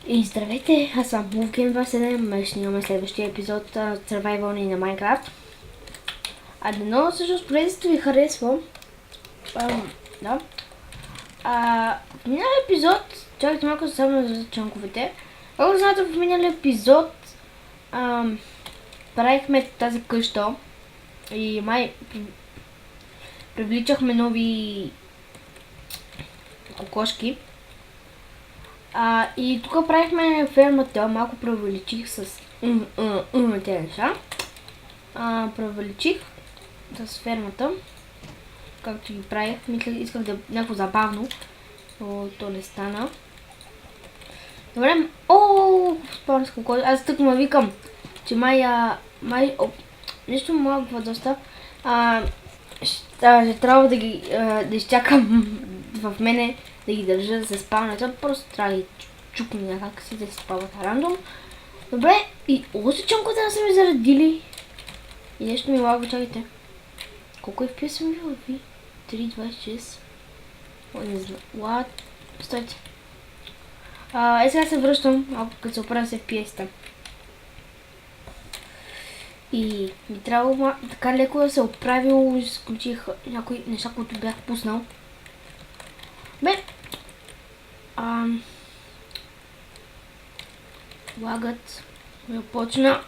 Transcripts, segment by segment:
И здравейте, аз съм Wolfgame27, ще имаме следващия епизод от Survival на Minecraft. Дано всъщност поредицата ви харесва. Да. В миналия епизод, чакайте малко само за чанковете. Ако знаете, в миналия епизод правихме тази къща и май привличахме нови кокошки. И тук правихме фермата, малко преувеличих с тези неща. Преувеличих с фермата, както ги правих. Мисля, исках да някакво забавно, но то не стана. Добре, спомням с колко. Аз тъкма викам, че май нещо малко доста. Ще трябва да ги да изчакам в мене, да ги държа да се спавнат. Просто трябва да ги чукам някак си да се спават рандом. Добре, и още чанката да са ми заредили. И нещо ми лагва, чакайте. Колко FPS съм бил ви? 3.26. Не знам. What? Стойте. Сега се връщам, малко като се оправя с FPS-та. И ми трябва така леко да се оправил, изключих някои неща, които бях пуснал. Бе, лагът ми почна.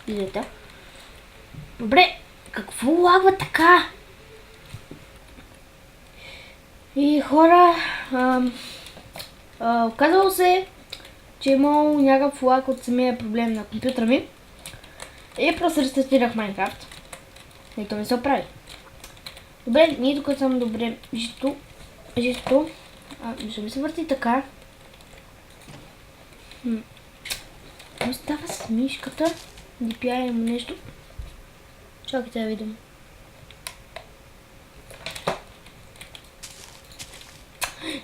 Видите? Добре, какво лагва така? И хора, казало се, че е имал някакъв лаг от самия проблем на компютъра ми. И просто рестартирах Minecraft. И то ми се оправи. Добре, ние тук съм добре жито. Ще ми се върти така. Какво става с мишката? DPI има нещо. Чакайте да видим.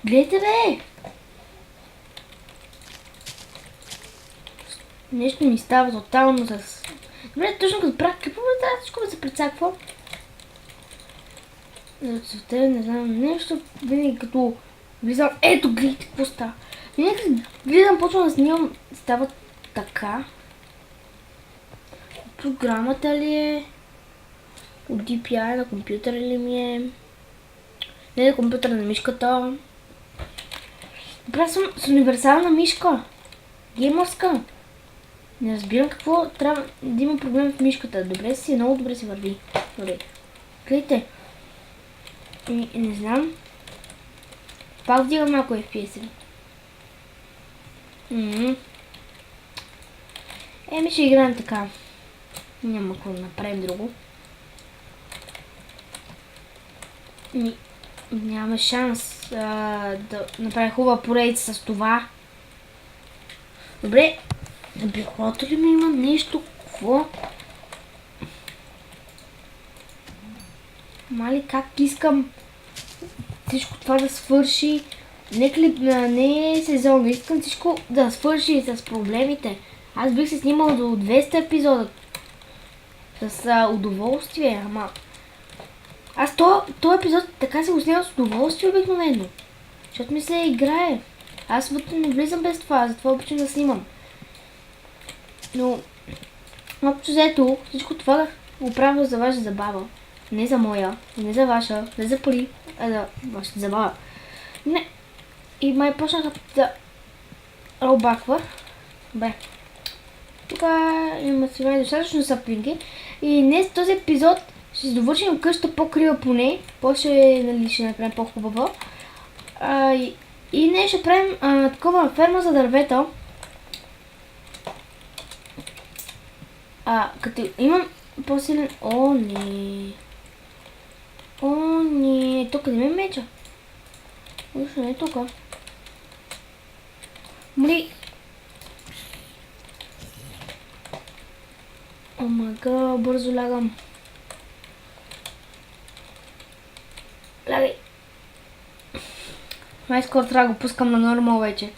Гледайте, бе! Нещо ми става тотално с... Добре, точно като правя, какво ме трябва всичко да се прецаква? За цвета, не знам, нещо винаги като влизам... Ето, гледайте какво става! Винаги като влизам, почвам да снимам, става така. Програмата ли е? От DPI на компютъра ли ми е? Не на компютъра, на мишката. Добре, съм с универсална мишка. Геймърска. Не разбирам какво трябва да има проблем в мишката. Добре си, много добре си върви. Добре. Гледайте. Не знам. Пак вдигам малко FPS-и. Еми ще играем така. Няма какво да направим друго. Нямаме шанс да направим хубава поредица с това. Добре. На бюрото ли ми има нещо? Какво? Мали как искам всичко това да свърши. Не е сезон, искам всичко да свърши с проблемите. Аз бих се снимал до 200 епизода. С удоволствие, ама... Аз този епизод така се го снимам с удоволствие обикновено. Защото ми се играе. Аз вътре не влизам без това, затова обичам да снимам. Но... Общо взето, всичко това го правя за ваша забава. Не за моя, не за ваша, не за пари, а за вашата забава. Не. И май почнах да обахва. Бе. Тук има сега достатъчно саплинки. И днес този епизод ще довършим къща по-крива поне. После нали, ще направим по-хубава. И днес ще правим такова ферма за дървета. Като имам по-силен... О, не. Тук къде ми е меча? Още не е тук. Мли. Омага, бързо лягам. Лягай. Май скоро трябва да го пускам на нормал вече.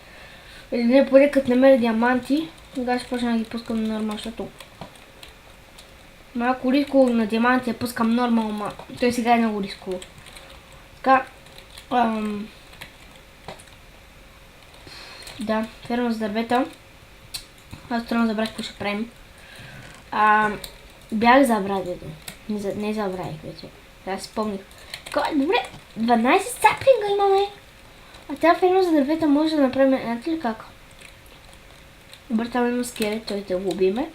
Или не, поне като намеря диаманти. Сега ще почна да ги пускам нормално, защото малко рисково на диаманти я пускам нормално, ма той сега е много рисково. Така, да, ферма за дървета. Аз трудно забрах какво ще правим. Бях забравил. Не забравих вече. Аз спомних. Добре, 12 саплинга имаме. А тази ферма за дървета може да направим, знаете ли как? Добре, там има скелет, той да го убиме.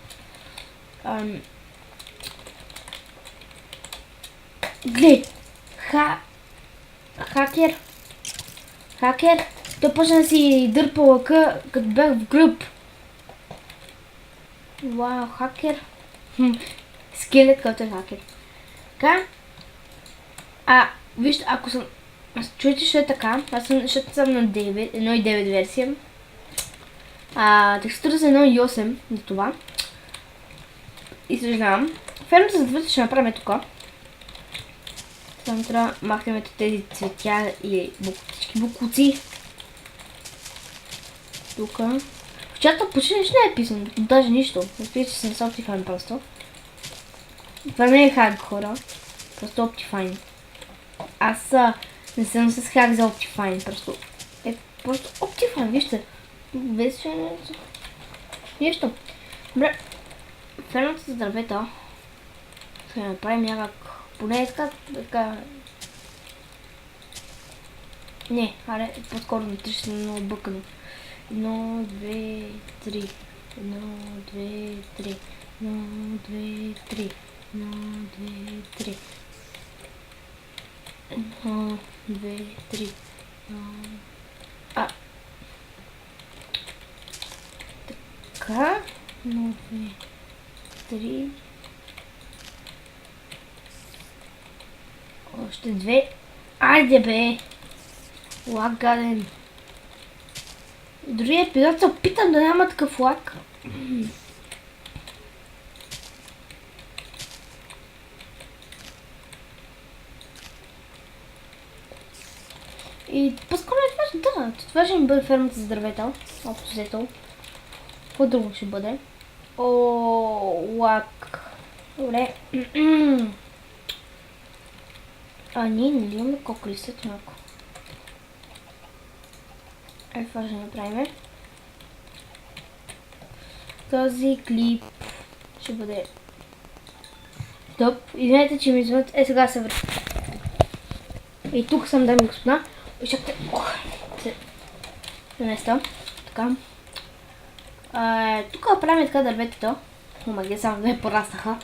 Глед! Хакер! Той почна да си дърпа лъка, като бях в гръб. Вау, хакер! Скелет, като е хакер. Така. Вижте, ако съм... Чуете, що е така? Защото съм на 1.9 версия. Текстура за 1.8 на това. И съжалявам. Фермата за дървета ще направим тук. Само трябва да махнем тези цветя и всички буклуци. Тук. В чата почти нищо не е писано. Даже нищо. Разбира, че съм с Optifine просто. Това не е хак, хора. Просто Optifine. Аз не съм с хак за Optifine. Просто Optifine, вижте. Без нищо. Добре. Фермата за дървета. Ще направим някак. Поне така. Не, аре, по-скоро на 3 ще много бъкано. 1, 2, 3. 1, 2, 3. 1, 2, 3. 1, 2, 3. 1, 2, 3. Така. 1, 2, 3. Още 2. Айде бе! Лак гаден. Дори епизод се опитам да няма такъв лак. И по-скоро е това, да. Това ще ми бъде фермата за дървета. Общо взето. Какво друго ще бъде? Лак. Добре. Ние нали имаме колко ли след малко? Това ще направим. Този клип ще бъде топ. Извинете, че ми извънат. Сега се върши. И тук съм, дами и господа. Изчакайте. се места. Така. Тук правим така дърветата. Омаге, само да не пораснаха.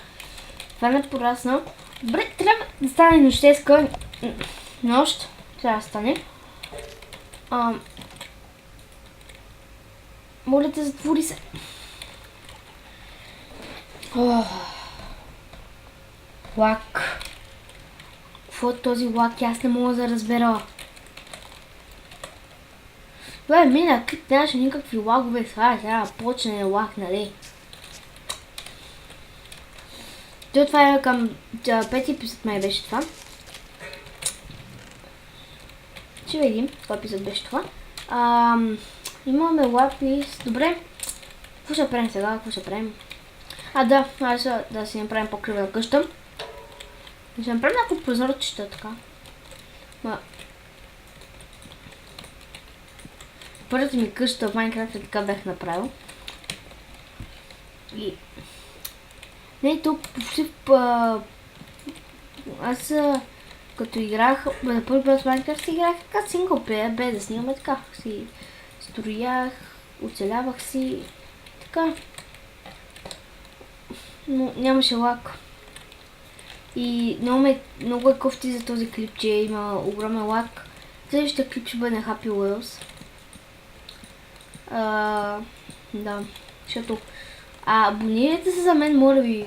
Това не порасна. Добре, трябва да стане нощеска нощ. Трябва да стане. Моля те, затвори се. Лак. Какво е този лак? Аз не мога да разбера. Това е мина, къде нямаше никакви лагове. Сега да почне лак, нали? Това е към 5 епизод май беше това. Ще видим кой епизод беше това. Имаме лапис. Добре. Какво ще правим сега? Какво ще правим? Да, да си направим по-крива къща. Ще направим някакво прозорчета така. Първата ми къща в Майнкрафт така бях направил. И... Не, тук почти аз като играх на първи път в Майнкрафт играх така синглплеер, без да снимаме така. Си строях, оцелявах си, така. Но нямаше лак. И много е кофти за този клип, че има огромен лак. Следващия клип ще бъде на Happy Wheels. Да, защото абонирайте се за мен, моля ви.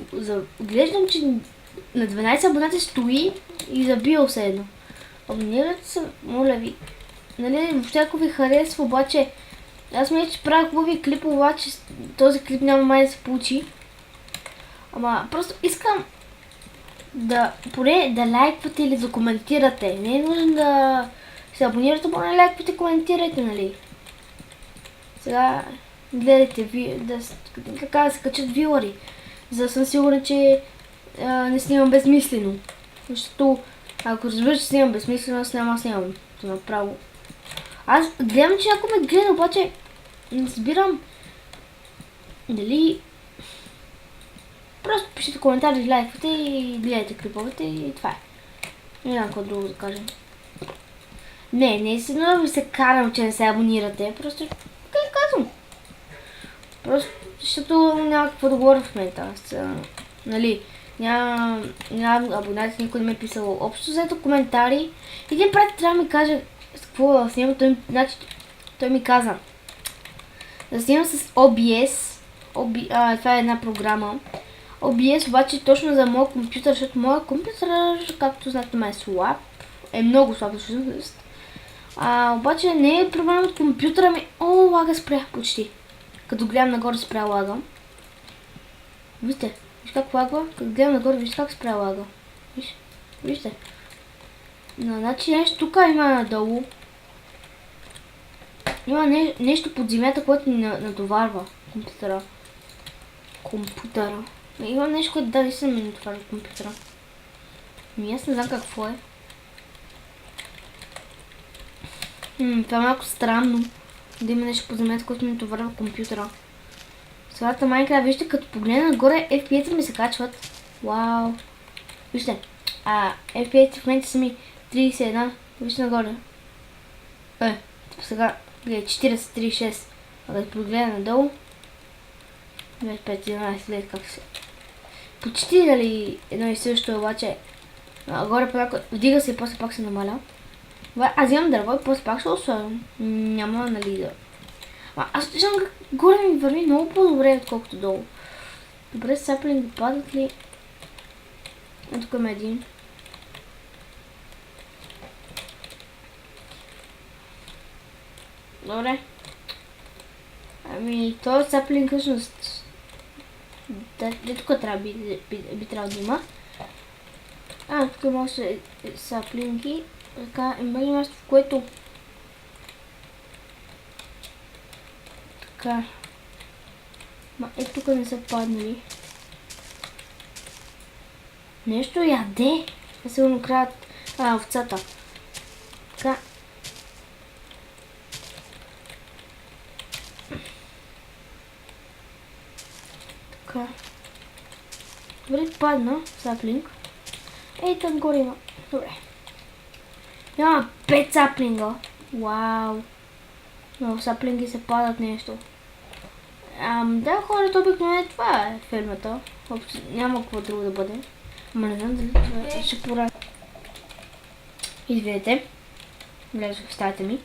Глеждам, че на 12 абонати стои и забил се едно. Абонирайте се, моля ви. Нали, въобще ако ви харесва, обаче аз мисля, че правя хубави клипове, обаче този клип няма май да се получи. Ама просто искам поне да лайквате или да коментирате. Не е нужно да се абонирате, поне лайквате и коментирайте, нали. Сега гледайте, така да се качат вилари. За да съм сигурен, че не снимам безмислено. Защото ако разбираш, че снимам безмислено, аз няма снимам то направо. Аз гледам, че ако ме гледа, обаче не разбирам дали... Просто пишете коментари, лайквате и гледайте клиповете и това е. Няма какво друго да кажем. Не си много ви се карам, че не се абонирате. Просто как казвам. Просто защото няма какво да говоря в момента. Нали, няма абонати, никой не ме е писал общо взето коментари. Един приятел трябва да ми каже с какво да снимам. Той ми каза да снимам с OBS. Това е една програма. OBS обаче точно за моят компютър, защото моят компютър, както знаете, е слаб. Е много слаб, всъщност. Обаче не е проблем от компютъра ми. Лага спря почти. Като гледам нагоре спря лага. Вижте как лагва. Като гледам нагоре, вижте как спря лага. Вижте. Значи нещо тук има надолу. Има нещо под земята, което ни натоварва компютъра. Има нещо, което да се ми натоварва компютъра. Аз не знам какво е. Това е малко странно. Да има нещо под земята, което ми натоварва компютъра. Сегата Майнкрафт, вижте, като погледна нагоре, FPS ми се качват. Вау. Вижте. FPS в момента са ми 31. Вижте нагоре. Сега гледай 40, 36. Да погледна надолу. 25, 11, гледай как се. Почти дали едно и също, обаче горе понякога вдига се и после пак се намаля. Аз имам дърво и после пак ще оставям. Няма нали да. Аз виждам как горе ми върви много по-добре, отколкото долу. Добре, саплинги падат ли? Тук има един. Добре. Този саплинг всъщност... тук трябва би трябвало да има. Тук има още саплинги. Така, има ли място, в което... Така. Тук не са паднали. Нещо яде. Сигурно крадат овцата. Така. Така. Добре, падна саплинг. Там горе има. Добре. Няма 5 саплинга. Вау. Много саплинги се падат нещо. Да, хората обикновено това е фермата. Няма какво друго да бъде. Ама не знам дали това ще пора. Извинете. Влезох в стаята ми.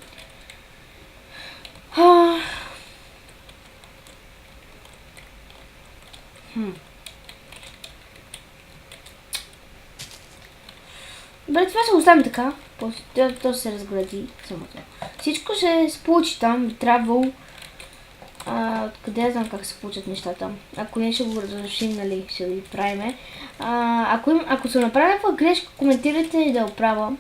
Добре, това ще оставим така. То се разгради самото. Всичко ще се получи там. Би трябвало. Откъде я знам как се получат нещата. Ако не ще го разрешим, нали, ще ви правиме. Ако се направя някаква грешка, коментирайте и да оправя.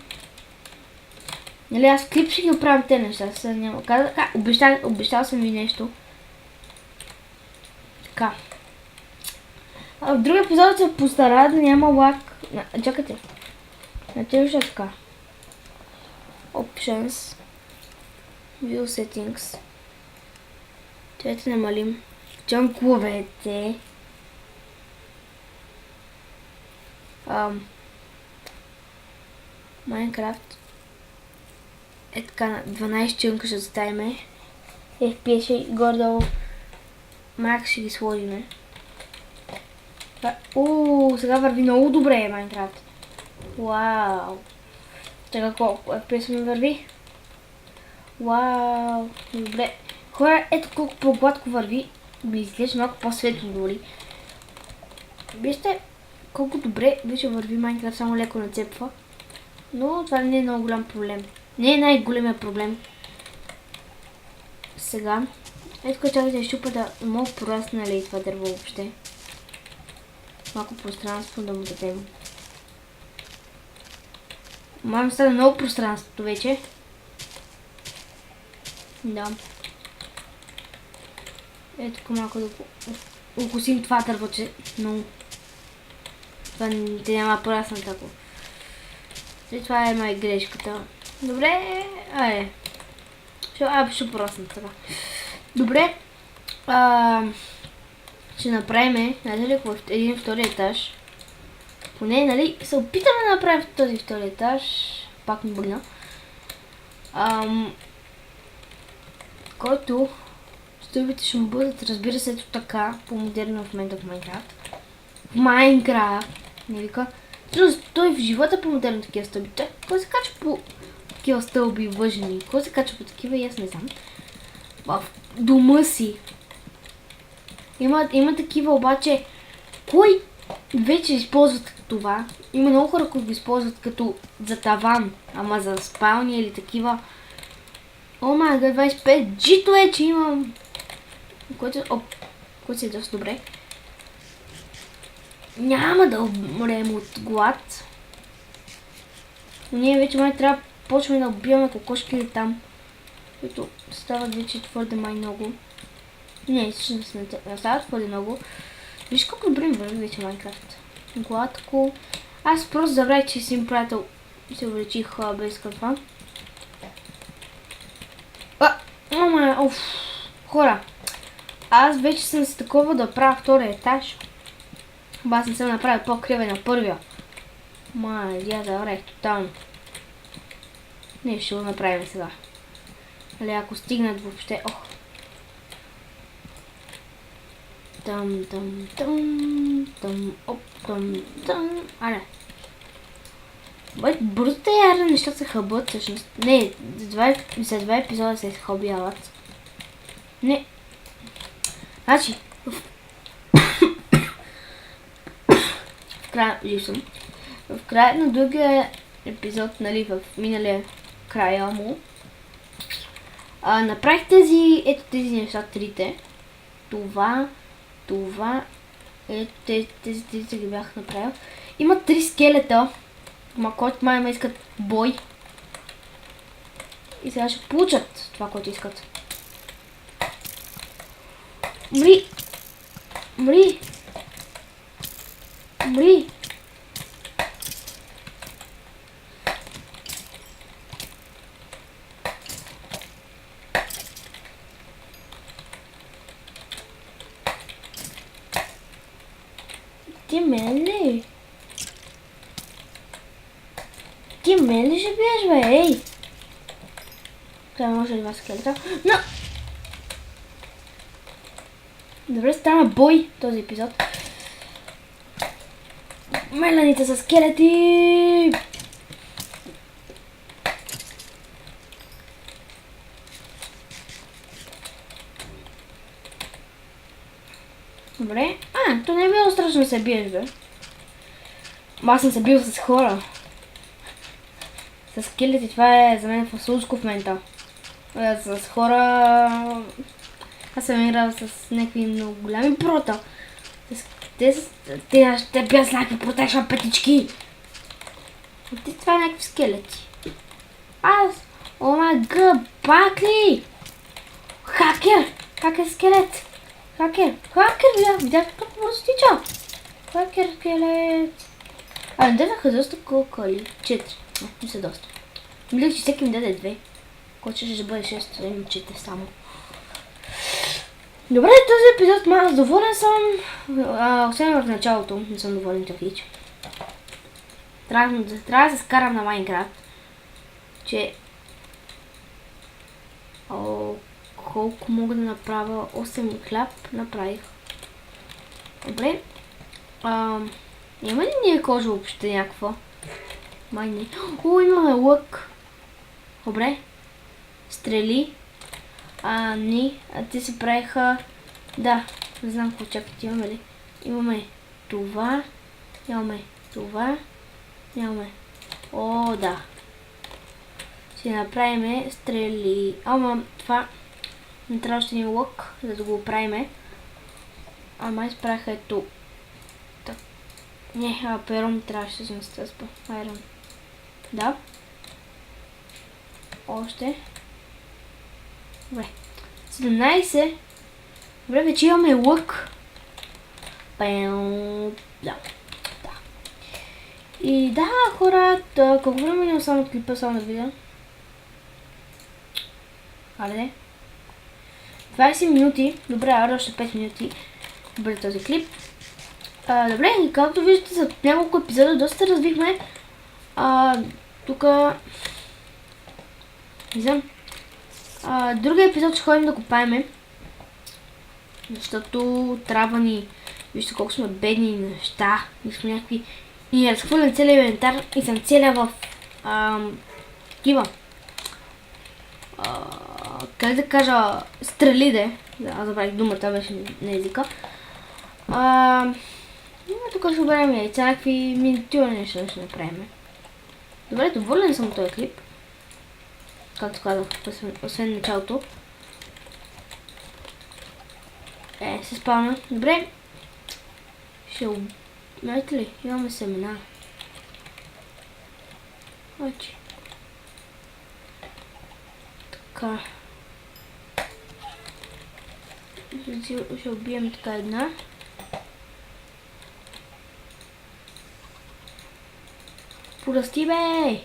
Нали, аз в клип ще ги оправям те неща. Обещал съм ви нещо. Така. В друг епизод се постара да няма лак. Чакайте. Натежа така. Options. View settings. Чайте намалим чанковете. Майнкрафт. Така на 12 чанка ще заставиме. FPS ще горе-долу. Макс ще ги сложиме. Сега върви много добре Майнкрафт. Вау. Така колко FPS ми върви. Вау. Добре. Хора, ето колко по-гладко върви. Ми изглежда малко по-светло дори. Вижте колко добре вече върви Майнкрафт, само леко нацепва. Но това не е много голям проблем. Не е най-големият проблем. Сега. Ето чакайте да щупа да мога порасне нали това дърво въобще. Малко пространство да му дадем. Мам стана много пространството вече. Да. Ето тук малко да укусим това дървоче. Но това не няма порасна тако. И това е май грешката. Добре, ще порасна така. Добре. Ще направим, нали, в един втори етаж. Поне, нали, се опитаме да направим този втори етаж. Пак ми бъгна. Който стълбите ще му бъдат, разбира се, ето така, по-модерно в момента в Майнкрафт. В Майнкрафт, не вика. Той в живота по-модерно такива стълби. Кой се качва по такива стълби въжени? Кой се качва по такива, и аз не знам. В дома си. Има такива, обаче, кой вече използват това? Има много хора, които го използват като за таван, ама за спални или такива. О май гад, 25 джито е, че имам. Което си е доста добре. Няма да умрем от глад. Но ние вече май трябва да почваме да убиваме кокошки там. Които стават вече твърде май много. Не, всъщност не стават твърде много. Виж колко добре ми върви вече Майнкрафт. Гладко. Аз просто забравих, че си им приятел се увеличих без това. Хора, аз вече съм с такова да правя втория етаж. Аз не съм направил по-криве на първия. Я забравих тотално. Не, ще го направим сега. Али ако стигнат въобще... Аре. Бързо те нещата се хъбват всъщност. Не, за два епизода се хъбяват. Не. Значи, в края на другия епизод, нали, в миналия края му, направих тези неща, трите. Това, тези трите ги бях направил. Има 3 скелета, който май искат бой. И сега ще получат това, което искат. Мри! Ти мен ли? Ти мен ли ще биеш, бе? Ей! Това може ли два скелета? Но! Добре, стана бой този епизод. Мелените са скелети! Добре. То не е било страшно да се биеш, бе. Аз съм се бил с хора. С скелети, това е за мен фасулско в момента. С хора... Аз съм играл с някакви много голями прота. Те ще бия с някакви протешва петички. Това е някакви скелети. О май гъд, пак ли? Хакер! Хакер скелет! Хакер, видях как бързо тича. Хакер скелет. Не дадаха доста колкали. 4. Не са доста. Мислех, че всеки ми даде 2. Който ще бъде 6, да имам 4 само. Добре, този епизод аз доволен съм. Освен в началото не съм доволен тъхич. Трябва да се скарам на Майнкрафт. Че... колко мога да направя? 8 хляб направих. Добре. Има ли ние кожа въобще някаква? Май не. Имаме лък. Добре. Стрели. Те се правиха... Да, не знам какво чакат. Имаме ли? Имаме това. Имаме това. Имаме... да. Ще направим стрели. Това... Не трябва още един лък, за да го правиме. Май спраха ето. Не, пером трябваше да се стъспа. Айрон. Да. Още. Добре. 17. Добре, вече имаме лък. Да. И да, хора, колко време няма само от клипа, само да видя. Аре. 20 минути. Добре, аре още 5 минути. Добре този клип. Добре, и както виждате за няколко епизода доста развихме. Тука... Не знам. Другия епизод ще ходим да копаеме. Защото трябва ни... Вижте колко сме бедни неща. И сме някакви... И разхвърлям целият инвентар и съм целя в... такива. Как да кажа... Стрелиде. Да, аз забравих думата, беше на езика. Тук ще оберем яйца, някакви миниатюрни неща ще направим. Добре, доволен съм от този клип. Както казах, освен началото. Се спавна. Добре. Знаете ли, имаме семена. Значи. Така. Ще убием така една. Порасти, бе!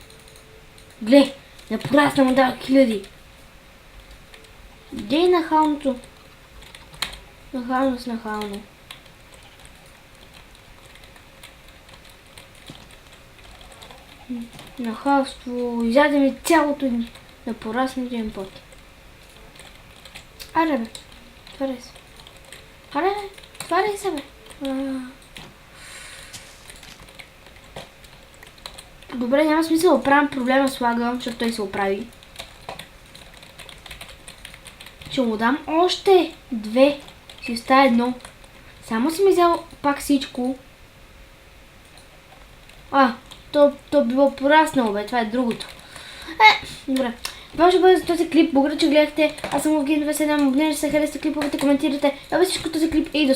Гле! Не порасна, му дава хиляди! Дей нахалното! Нахално с нахално. Нахалство, изяде ми цялото да порасне един път. Аре, бе! Отваряй се! Аре, бе! Отваряй се, бе! Добре, няма смисъл да оправям проблема с лага, защото той се оправи. Ще му дам още 2. Ще остава 1. Само си ми взял пак всичко. То било пораснало, бе. Това е другото. Добре. Това ще бъде за този клип. Благодаря, че гледахте. Аз съм Евгений 27. Абонирайте се, харесате клиповете, коментирайте. Това е всичко този клип и до